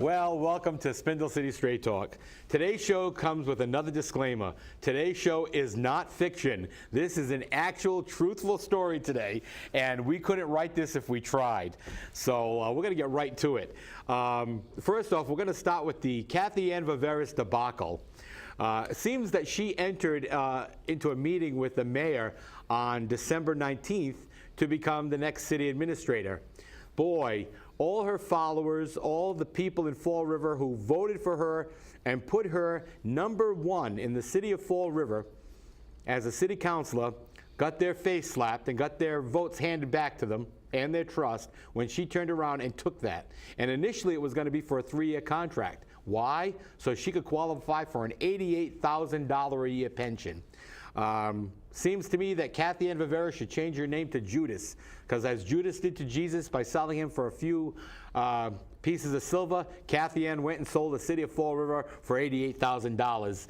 Well, welcome to Spindle City Straight Talk. Today's show comes with another disclaimer. Today's show is not fiction. This is an actual truthful story today, and we couldn't write this if we tried. So we're going to get right to it. First off, we're going to start with the Cathy Ann Viveiros debacle. It seems that she entered into a meeting with the mayor on December 19th to become the next city administrator. Boy, all her followers, all the people in Fall River who voted for her and put her #1 in the city of Fall River as a city councilor got their face slapped and got their votes handed back to them and their trust when she turned around and took that. And initially it was going to be for a 3-year contract. Why? So she could qualify for an $88,000 a year pension. Seems to me that Cathy Ann Viveiros should change her name to Judas, because as Judas did to Jesus by selling him for a few pieces of silver, Cathy Ann went and sold the city of Fall River for $88,000.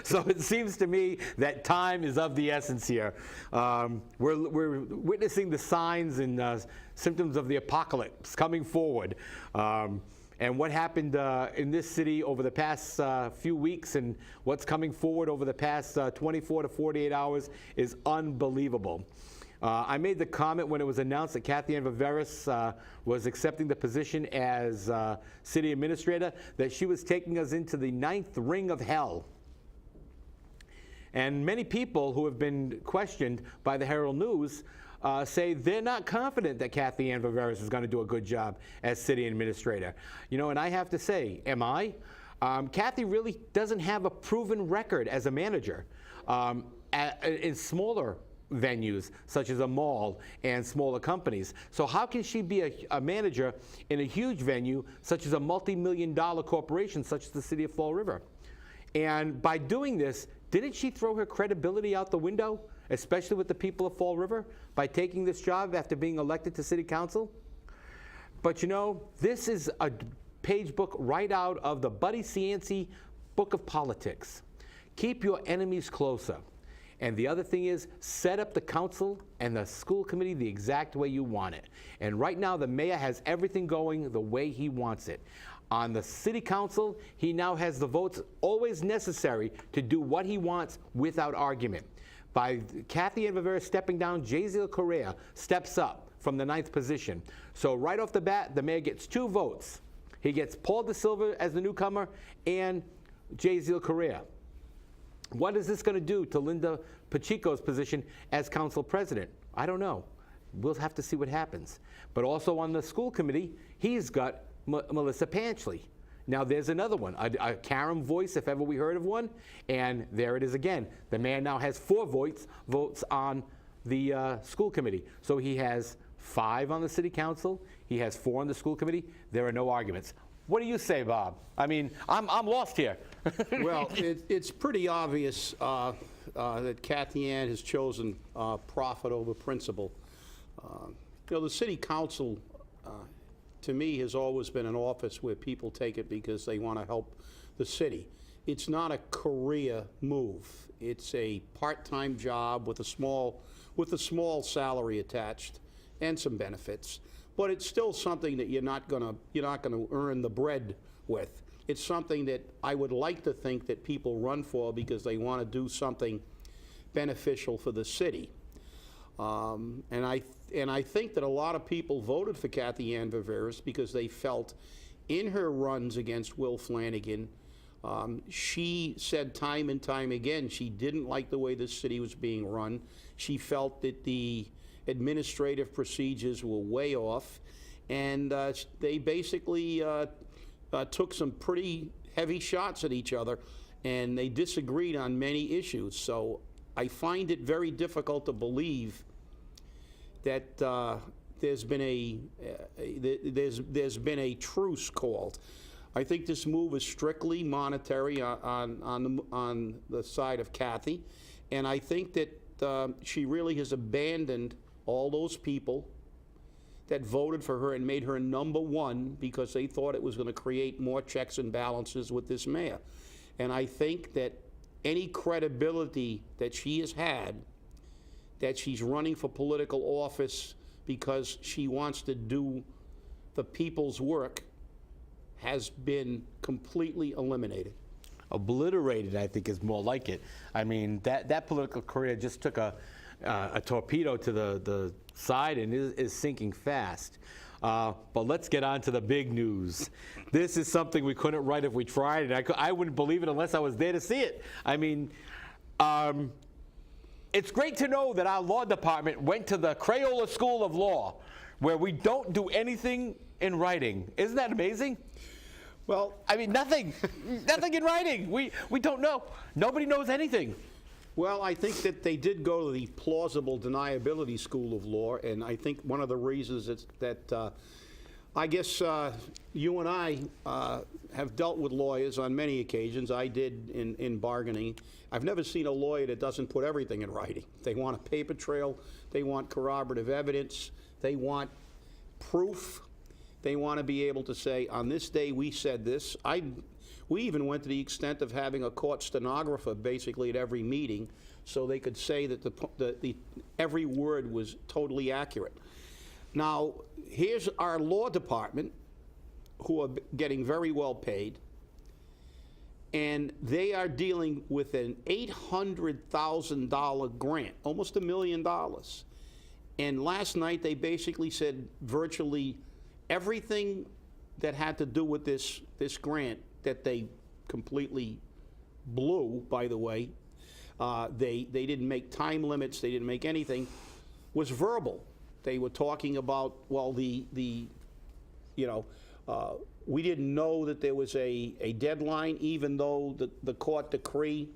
So it seems to me that time is of the essence here. We're witnessing the signs and symptoms of the apocalypse coming forward. And what happened in this city over the past few weeks and what's coming forward over the past 24 to 48 hours is unbelievable. I made the comment when it was announced that Cathy Ann Viveiros was accepting the position as city administrator that she was taking us into the 9th ring of hell. And many people who have been questioned by the Herald News say they're not confident that Cathy Ann Viveiros is going to do a good job as city administrator. You know, and I have to say, am I? Cathy really doesn't have a proven record as a manager in smaller venues such as a mall and smaller companies. So how can she be a manager in a huge venue such as a multi-million-dollar corporation such as the city of Fall River? And by doing this, didn't she throw her credibility out the window, especially with the people of Fall River, by taking this job after being elected to city council? But you know, this is a page book right out of the Buddy Cianci book of politics. Keep your enemies closer. And the other thing is, set up the council and the school committee the exact way you want it. And right now, the mayor has everything going the way he wants it. On the city council, he now has the votes always necessary to do what he wants without argument. By Cathy Ann Viveiros stepping down, Jaziel Correa steps up from the 9th position. So right off the bat, the mayor gets 2 votes. He gets Paul De Silva as the newcomer and Jaziel Correa. What is this going to do to Linda Pacheco's position as council president? I don't know. We'll have to see what happens. But also on the school committee, he's got Melissa Panchley. Now there's another one, a Karen voice if ever we heard of one, and there it is again. The man now has 4 votes on the school committee. So he has 5 on the city council, he has 4 on the school committee. There are no arguments. What do you say, Bob? I mean, I'm lost here. Well, it's pretty obvious that Cathy Ann has chosen profit over principle. You know, the city council, to me, has always been an office where people take it because they want to help the city. It's not a career move. It's a part-time job with a small salary attached and some benefits. But it's still something that you're not gonna earn the bread with. It's something that I would like to think that people run for because they want to do something beneficial for the city. And I think that a lot of people voted for Cathy Ann Viveiros because they felt in her runs against Will Flanagan, she said time and time again she didn't like the way this city was being run. She felt that the administrative procedures were way off, and they basically took some pretty heavy shots at each other, and they disagreed on many issues. So I find it very difficult to believe that there's been a truce called. I think this move is strictly monetary on the side of Cathy, and I think that she really has abandoned all those people that voted for her and made her #1 because they thought it was going to create more checks and balances with this mayor. And I think that any credibility that she has had, that she's running for political office because she wants to do the people's work, has been completely eliminated. Obliterated, I think, is more like it. I mean, that political career just took a torpedo to the side and is sinking fast. But let's get on to the big news. This is something we couldn't write if we tried, and I wouldn't believe it unless I was there to see it. I mean, it's great to know that our law department went to the Crayola School of Law, where we don't do anything in writing. Isn't that amazing? Well, I mean, nothing in writing. We don't know. Nobody knows anything. well, I think that they did go to the plausible deniability school of law, and I think one of the reasons is that I guess you and I have dealt with lawyers on many occasions. I did in bargaining. I've never seen a lawyer that doesn't put everything in writing. They want a paper trail. They want corroborative evidence. They want proof. They want to be able to say, on this day we said this. We even went to the extent of having a court stenographer basically at every meeting so they could say that the every word was totally accurate. Now, here's our law department, who are getting very well paid, and they are dealing with an $800,000 grant, almost $1 million. And last night they basically said virtually everything that had to do with this grant that they completely blew, by the way, they didn't make time limits, they didn't make anything, was verbal. They were talking about, well, we didn't know that there was a deadline, even though the court decree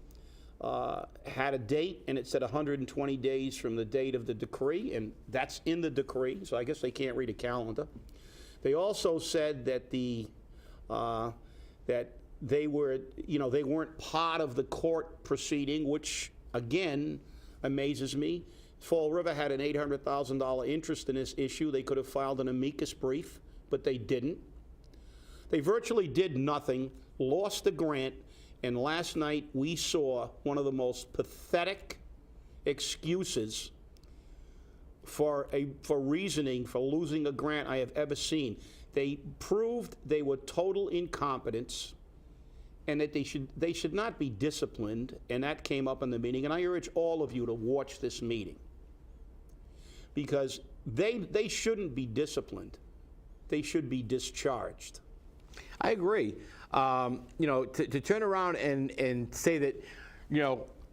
had a date, and it said 120 days from the date of the decree, and that's in the decree, so I guess they can't read a calendar. They also said that that they were, they weren't part of the court proceeding, which again amazes me. Fall River had an $800,000 interest in this issue. They could have filed an amicus brief, but they didn't. They virtually did nothing, lost the grant, and last night we saw one of the most pathetic excuses for reasoning for losing a grant I have ever seen. They proved they were total incompetence and that they should not be disciplined, and that came up in the meeting. And I urge all of you to watch this meeting, because they shouldn't be disciplined. They should be discharged. I agree. To turn around and say that,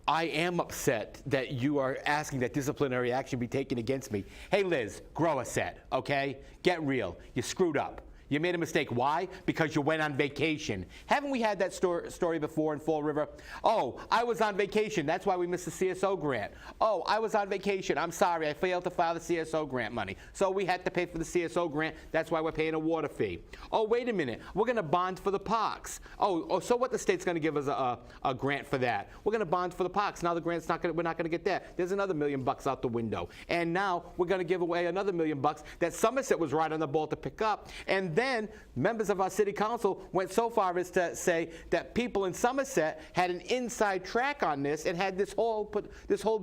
I am upset that you are asking that disciplinary action be taken against me. Hey, Liz, grow a set, okay? Get real. You screwed up. You made a mistake. Why? Because you went on vacation. Haven't we had that story before in Fall River? Oh, I was on vacation. That's why we missed the CSO grant. Oh, I was on vacation. I'm sorry. I failed to file the CSO grant money. So we had to pay for the CSO grant. That's why we're paying a water fee. Oh, wait a minute. We're going to bond for the parks. Oh, so what? The state's going to give us a grant for that. We're going to bond for the parks. Now the grant's we're not going to get that. There's another $1 million out the window. And now we're going to give away another $1 million that Somerset was right on the ball to pick up. And then members of our city council went so far as to say that people in Somerset had an inside track on this and had this whole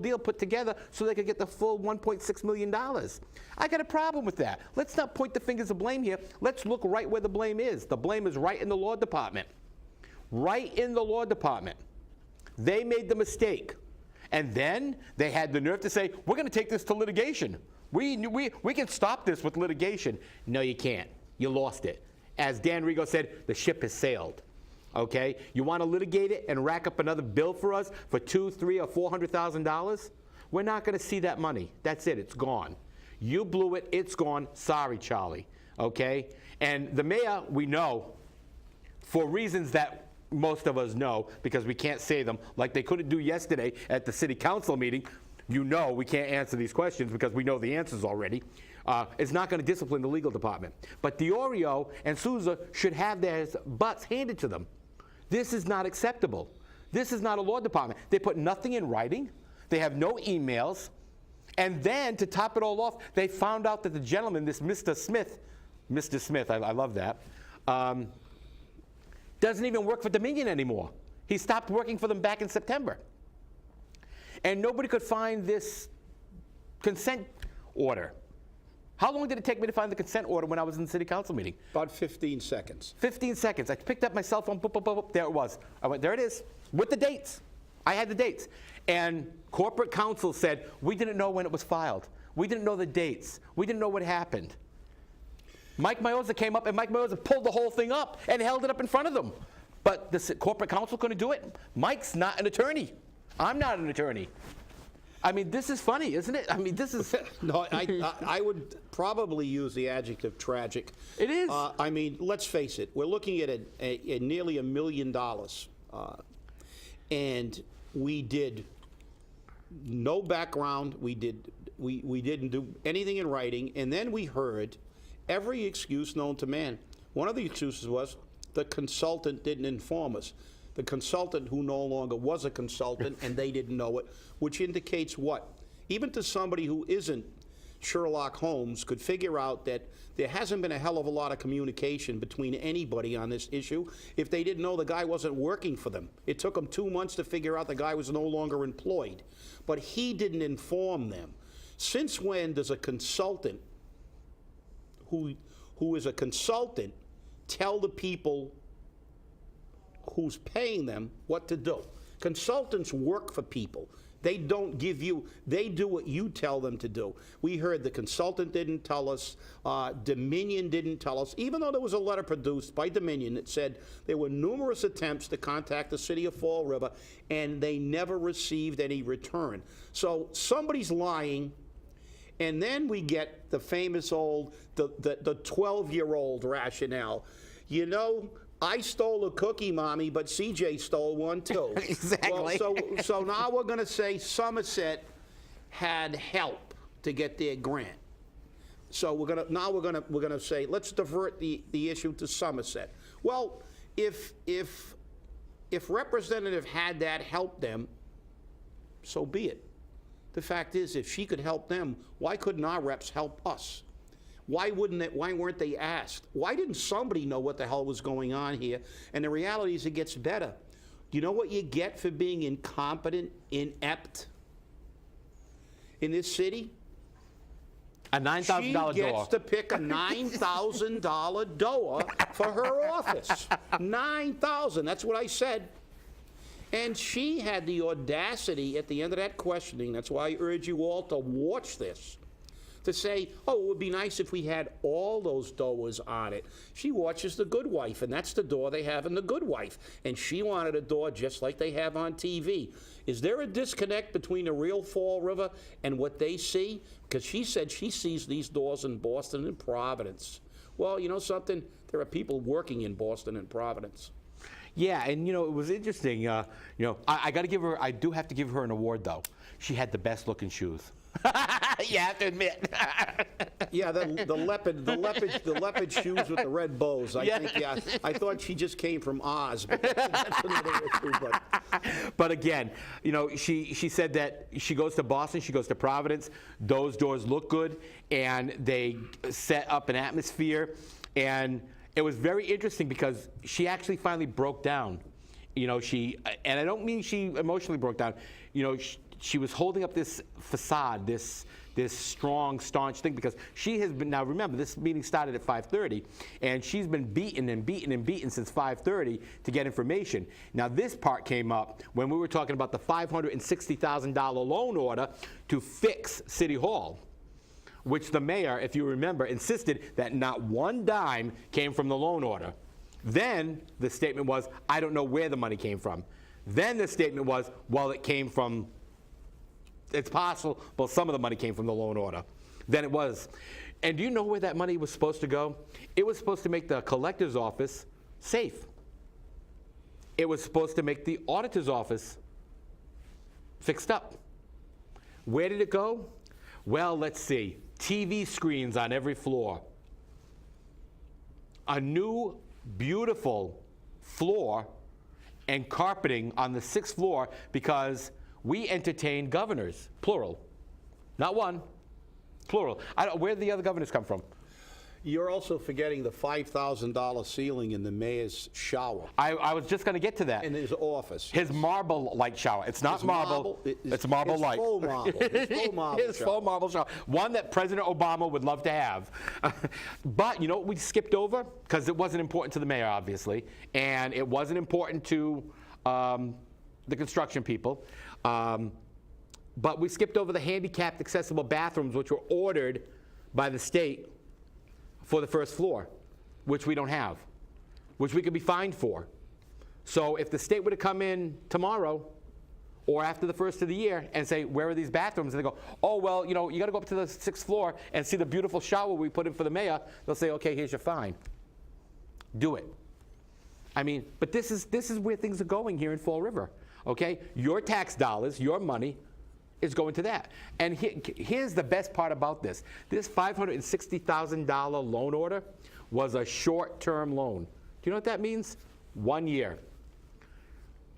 deal put together so they could get the full $1.6 million. I got a problem with that. Let's not point the fingers of blame here. Let's look right where the blame is. The blame is right in the law department. Right in the law department. They made the mistake. And then they had the nerve to say, we're going to take this to litigation. We can stop this with litigation. No, you can't. You lost it. As Dan Rigo said, the ship has sailed. Okay? You want to litigate it and rack up another bill for us for $200,000, $300,000, or $400,000? We're not going to see that money. That's it. It's gone. You blew it. It's gone. Sorry, Charlie. Okay? And the mayor, we know, for reasons that most of us know, because we can't say them, like they couldn't do yesterday at the city council meeting. We can't answer these questions because we know the answers already. Is not going to discipline the legal department. But Diorio and Souza should have their butts handed to them. This is not acceptable. This is not a law department. They put nothing in writing. They have no emails. And then, to top it all off, they found out that the gentleman, this Mr. Smith, I love that, doesn't even work for Dominion anymore. He stopped working for them back in September. And nobody could find this consent order. How long did it take me to find the consent order when I was in the city council meeting? About 15 seconds. 15 seconds. I picked up my cell phone, boop, boop, boop, boop, there it was. I went, there it is, with the dates. I had the dates. And corporate counsel said, we didn't know when it was filed. We didn't know the dates. We didn't know what happened. Mike Mioza came up, and Mike Mioza pulled the whole thing up and held it up in front of them. But the corporate counsel couldn't do it. Mike's not an attorney. I'm not an attorney. I mean, this is funny, isn't it? I mean, this is... No, I would probably use the adjective tragic. It is. I mean, let's face it. We're looking at a nearly $1 million. And we did no background. We didn't do anything in writing. And then we heard every excuse known to man. One of the excuses was the consultant didn't inform us. The consultant who no longer was a consultant, and they didn't know it, which indicates what? Even to somebody who isn't Sherlock Holmes could figure out that there hasn't been a hell of a lot of communication between anybody on this issue if they didn't know the guy wasn't working for them. It took them 2 months to figure out the guy was no longer employed. But he didn't inform them. Since when does a consultant who is a consultant tell the people who's paying them what to do? Consultants work for people. They don't give you, they do what you tell them to do. We heard the consultant didn't tell us, Dominion didn't tell us, even though there was a letter produced by Dominion that said there were numerous attempts to contact the city of Fall River and they never received any return. So somebody's lying, and then we get the famous old, the 12-year-old rationale. You know, I stole a cookie, Mommy, but CJ stole one too. Exactly. Well, so now we're going to say Somerset had help to get their grant. So we're going to say let's divert the issue to Somerset. Well, if Representative had that help them, so be it. The fact is, if she could help them, why couldn't our reps help us? Why weren't they asked? Why didn't somebody know what the hell was going on here? And the reality is it gets better. Do you know what you get for being incompetent, inept in this city? A $9,000 door. She gets to pick a $9,000 door for her office. $9,000, that's what I said. And she had the audacity at the end of that questioning, that's why I urge you all to watch this, to say, oh, it would be nice if we had all those doors on it. She watches The Good Wife, and that's the door they have in The Good Wife. And she wanted a door just like they have on TV. Is there a disconnect between the real Fall River and what they see? Because she said she sees these doors in Boston and Providence. Well, you know something? There are people working in Boston and Providence. Yeah, and you know, it was interesting. I got to give her, I do have to give her an award, though. She had the best looking shoes. You have to admit. Yeah, the leopard shoes with the red bows. I thought she just came from Oz. But that's another issue. But again, you know, she said that she goes to Boston, she goes to Providence. Those doors look good, and they set up an atmosphere. And it was very interesting because she actually finally broke down. You know, and I don't mean she emotionally broke down. You know, she was holding up this facade, this strong, staunch thing, because she has been, now remember, this meeting started at 5:30, and she's been beaten and beaten and beaten since 5:30 to get information. Now this part came up when we were talking about the $560,000 loan order to fix City Hall, which the mayor, if you remember, insisted that not one dime came from the loan order. Then the statement was, I don't know where the money came from. Then the statement was, well, it came from, it's possible, well, some of the money came from the loan order. Then it was. And do you know where that money was supposed to go? It was supposed to make the collector's office safe. It was supposed to make the auditor's office fixed up. Where did it go? Well, let's see. TV screens on every floor. A new, beautiful floor and carpeting on the 6th floor because we entertain governors, plural. Not one, plural. Where did the other governors come from? You're also forgetting the $5,000 ceiling in the mayor's shower I was just going to get to that. in his office. His marble-like shower. It's not His marble. It's marble-like. His faux marble. His faux marble His shower. faux marble shower. One that President Obama would love to have. But you know what we skipped over? Because it wasn't important to the mayor, obviously, and it wasn't important to the construction people. But we skipped over the handicapped accessible bathrooms, which were ordered by the state for the first floor, which we don't have, which we could be fined for. So if the state were to come in tomorrow or after the first of the year and say, where are these bathrooms? And they go, oh, well, you know, you got to go up to the 6th floor and see the beautiful shower we put in for the mayor. They'll say, okay, here's your fine. Do it. I mean, but this is where things are going here in Fall River, okay? Your tax dollars, your money, is going to that. And here's the best part about this. This $560,000 loan order was a short-term loan. Do you know what that means? 1 year.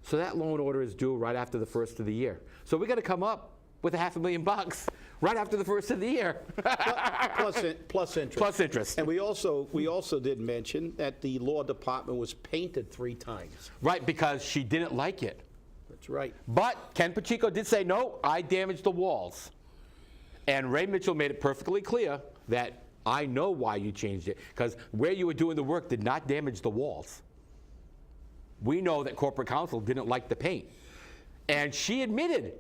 So that loan order is due right after the first of the year. So we got to come up with $500,000 right after the first of the year. Plus interest. Plus interest. And we also did mention that the law department was painted 3 times. Right, because she didn't like it. That's right. But Ken Pacheco did say, no, I damaged the walls. And Ray Mitchell made it perfectly clear that I know why you changed it, because where you were doing the work did not damage the walls. We know that Corporate Counsel didn't like the paint. And she admitted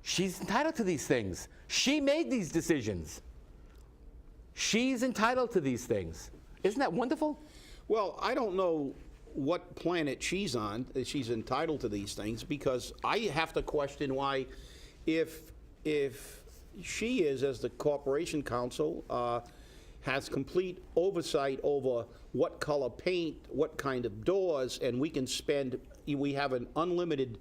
she's entitled to these things. She made these decisions. She's entitled to these things. Isn't that wonderful? Well, I don't know what planet she's on that she's entitled to these things, because I have to question why, if she is, as the Corporation Counsel, has complete oversight over what color paint, what kind of doors, and we have an unlimited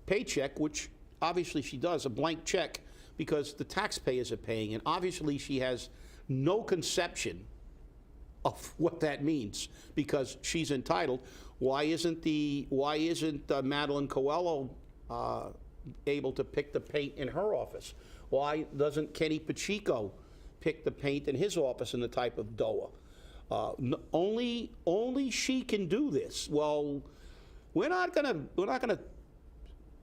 paycheck, which obviously she does, a blank check, because the taxpayers are paying, and obviously she has no conception of what that means, because she's entitled. Why isn't Madeline Coelho able to pick the paint in her office? Why doesn't Kenny Pacheco pick the paint in his office and the type of door? Only she can do this. Well, we're not gonna.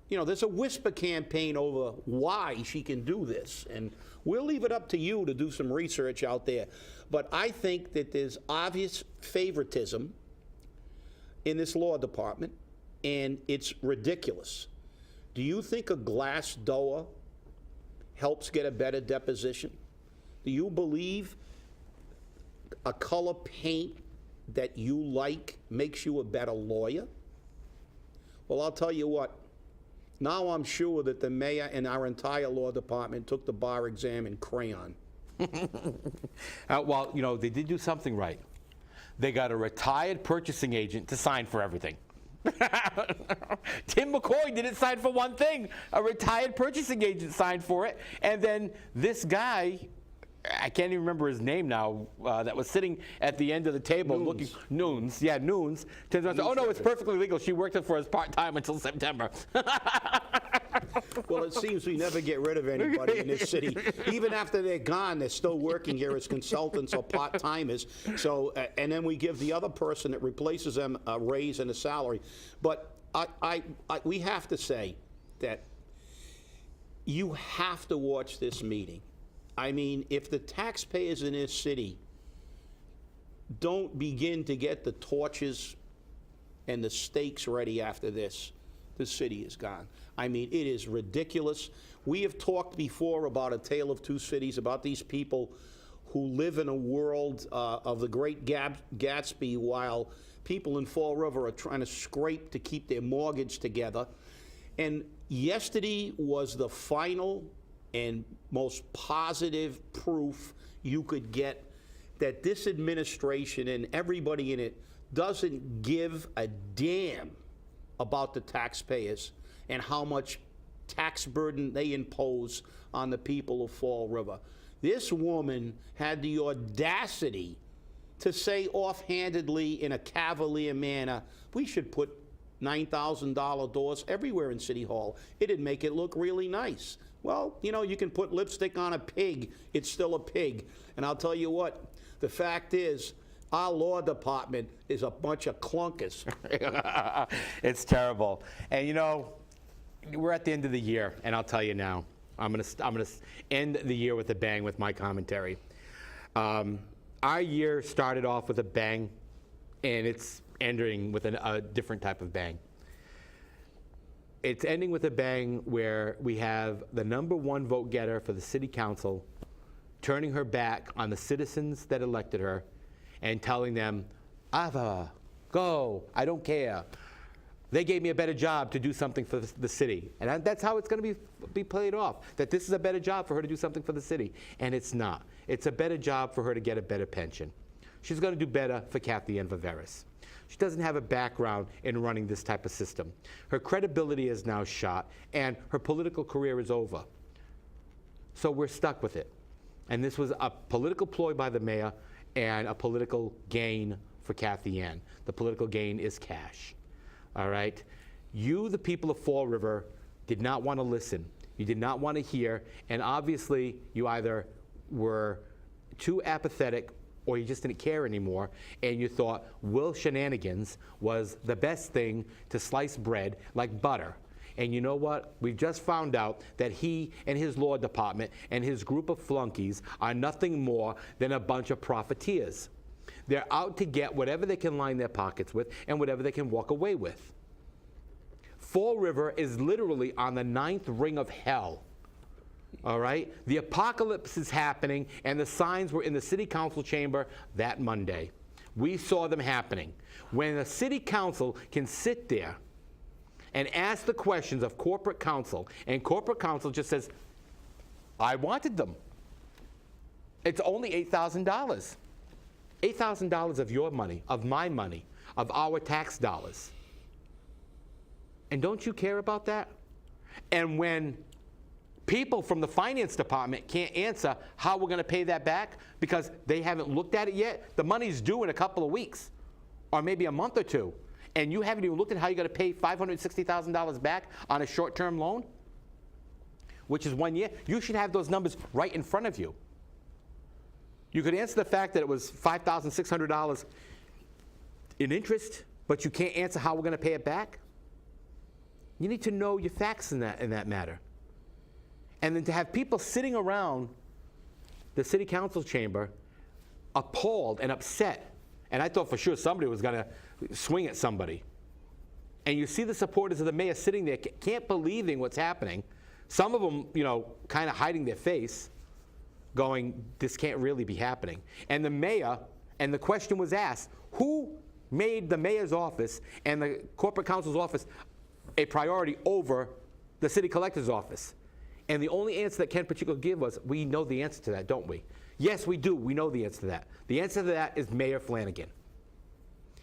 You know, there's a whisper campaign over why she can do this, and we'll leave it up to you to do some research out there. But I think that there's obvious favoritism in this law department, and it's ridiculous. Do you think a glass door helps get a better deposition? Do you believe a color paint that you like makes you a better lawyer? Well, I'll tell you what. Now I'm sure that the mayor and our entire law department took the bar exam in crayon. Well, you know, they did do something right. They got a retired purchasing agent to sign for everything. Tim McCoy didn't sign for one thing. A retired purchasing agent signed for it. And then this guy, I can't even remember his name now, that was sitting at the end of the table looking. Noons. Yeah, Noons. Turns around and says, oh, no, it's perfectly legal. She worked it for us part-time until September. Well, it seems we never get rid of anybody in this city. Even after they're gone, they're still working here as consultants or part-timers. So, and then we give the other person that replaces them a raise and a salary. But we have to say that you have to watch this meeting. I mean, if the taxpayers in this city don't begin to get the torches and the stakes ready after this, the city is gone. I mean, it is ridiculous. We have talked before about A Tale of Two Cities, about these people who live in a world of the Great Gatsby, while people in Fall River are trying to scrape to keep their mortgage together. And yesterday was the final and most positive proof you could get that this administration and everybody in it doesn't give a damn about the taxpayers and how much tax burden they impose on the people of Fall River. This woman had the audacity to say offhandedly in a cavalier manner, we should put $9,000 doors everywhere in City Hall. It'd make it look really nice. Well, you know, you can put lipstick on a pig, it's still a pig. And I'll tell you what, the fact is, our law department is a bunch of clunkers. It's terrible. And you know, we're at the end of the year, and I'll tell you now, I'm gonna end the year with a bang with my commentary. Our year started off with a bang, and it's ending with a different type of bang. It's ending with a bang where we have the #1 vote getter for the city council turning her back on the citizens that elected her and telling them, Ava, go, I don't care. They gave me a better job to do something for the city. And that's how it's going to be played off, that this is a better job for her to do something for the city. And it's not. It's a better job for her to get a better pension. She's going to do better for Cathy Ann Viveiros. She doesn't have a background in running this type of system. Her credibility is now shot, and her political career is over. So we're stuck with it. And this was a political ploy by the mayor and a political gain for Cathy Ann. The political gain is cash. All right? You, the people of Fall River, did not want to listen. You did not want to hear, and obviously you either were too apathetic or you just didn't care anymore, and you thought Will Shenanigans was the best thing to slice bread like butter. And you know what? We've just found out that he and his law department and his group of flunkies are nothing more than a bunch of profiteers. They're out to get whatever they can line their pockets with and whatever they can walk away with. Fall River is literally on the 9th ring of hell. All right? The apocalypse is happening, and the signs were in the city council chamber that Monday. We saw them happening. When the city council can sit there and ask the questions of corporate counsel, and corporate counsel just says, I wanted them. It's only $8,000. $8,000 of your money, of my money, of our tax dollars. And don't you care about that? And when people from the finance department can't answer how we're going to pay that back because they haven't looked at it yet, the money's due in a couple of weeks or maybe a month or two, and you haven't even looked at how you're going to pay $560,000 back on a short-term loan, which is 1 year, you should have those numbers right in front of you. You could answer the fact that it was $5,600 in interest, but you can't answer how we're going to pay it back. You need to know your facts in that matter. And then to have people sitting around the city council chamber appalled and upset, and I thought for sure somebody was going to swing at somebody. And you see the supporters of the mayor sitting there, can't believing what's happening. Some of them, you know, kind of hiding their face, going, this can't really be happening. And the mayor, and the question was asked, who made the mayor's office and the corporate counsel's office a priority over the city collector's office? And the only answer that Ken Pacheco gave was, we know the answer to that, don't we? Yes, we do. We know the answer to that. The answer to that is Mayor Flanagan.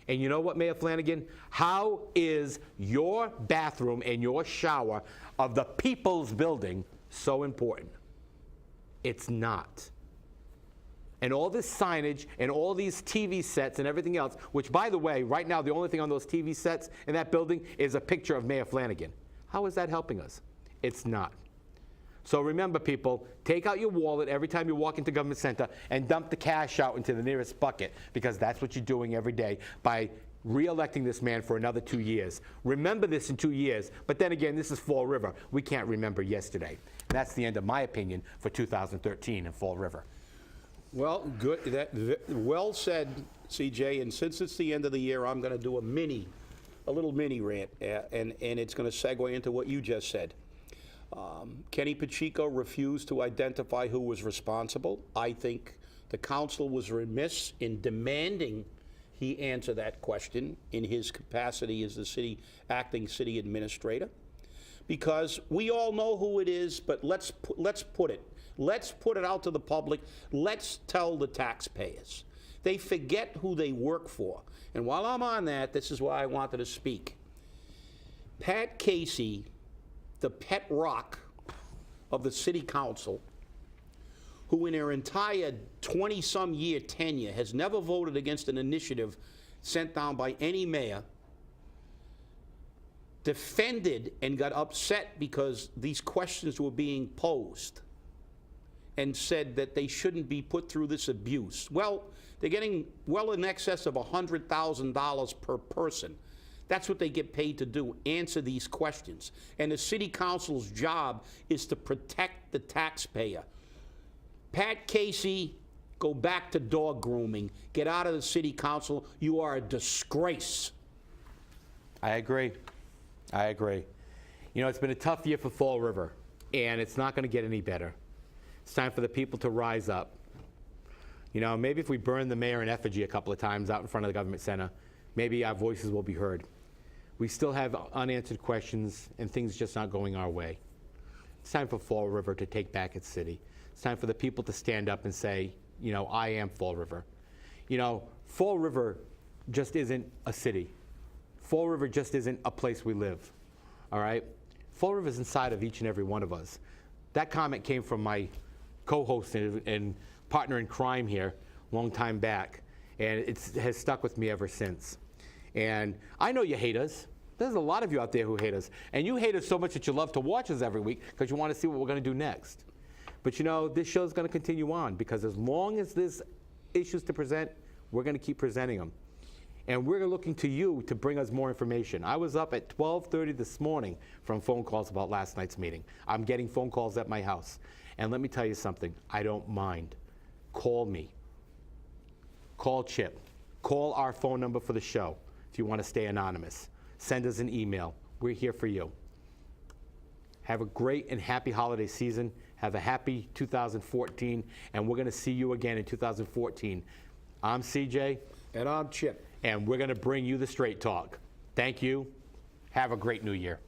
And you know what, Mayor Flanagan? How is your bathroom and your shower of the people's building so important? It's not. And all this signage and all these TV sets and everything else, which, by the way, right now the only thing on those TV sets in that building is a picture of Mayor Flanagan. How is that helping us? It's not. So remember, people, take out your wallet every time you walk into Government Center and dump the cash out into the nearest bucket, because that's what you're doing every day by re-electing this man for another 2 years. Remember this in 2 years, but then again, this is Fall River. We can't remember yesterday. And that's the end of my opinion for 2013 in Fall River. Well, good. Well said, CJ. And since it's the end of the year, I'm going to do a little mini rant, and it's going to segue into what you just said. Kenny Pacheco refused to identify who was responsible. I think the council was remiss in demanding he answer that question in his capacity as the acting city administrator, because we all know who it is. But let's put it out to the public. Let's tell the taxpayers. They forget who they work for. And while I'm on that, this is why I wanted to speak. Pat Casey, the pet rock of the city council, who in her entire 20-some year tenure has never voted against an initiative sent down by any mayor, defended and got upset because these questions were being posed and said that they shouldn't be put through this abuse. Well, they're getting well in excess of $100,000 per person. That's what they get paid to do, answer these questions. And the city council's job is to protect the taxpayer. Pat Casey, go back to dog grooming. Get out of the city council. You are a disgrace. I agree. I agree. You know, it's been a tough year for Fall River, and it's not going to get any better. It's time for the people to rise up. You know, maybe if we burn the mayor in effigy a couple of times out in front of the government center, maybe our voices will be heard. We still have unanswered questions and things just not going our way. It's time for Fall River to take back its city. It's time for the people to stand up and say, you know, I am Fall River. You know, Fall River just isn't a city. Fall River just isn't a place we live, all right? Fall River is inside of each and every one of us. That comment came from my co-host and partner in crime here a long time back, and it has stuck with me ever since. And I know you hate us. There's a lot of you out there who hate us, and you hate us so much that you love to watch us every week because you want to see what we're going to do next. But you know, this show's going to continue on because as long as there's issues to present, we're going to keep presenting them. And we're looking to you to bring us more information. I was up at 12:30 this morning from phone calls about last night's meeting. I'm getting phone calls at my house. And let me tell you something, I don't mind. Call me. Call Chip. Call our phone number for the show if you want to stay anonymous. Send us an email. We're here for you. Have a great and happy holiday season. Have a happy 2014, and we're going to see you again in 2014. I'm CJ. And I'm Chip. And we're going to bring you the Straight Talk. Thank you. Have a great new year.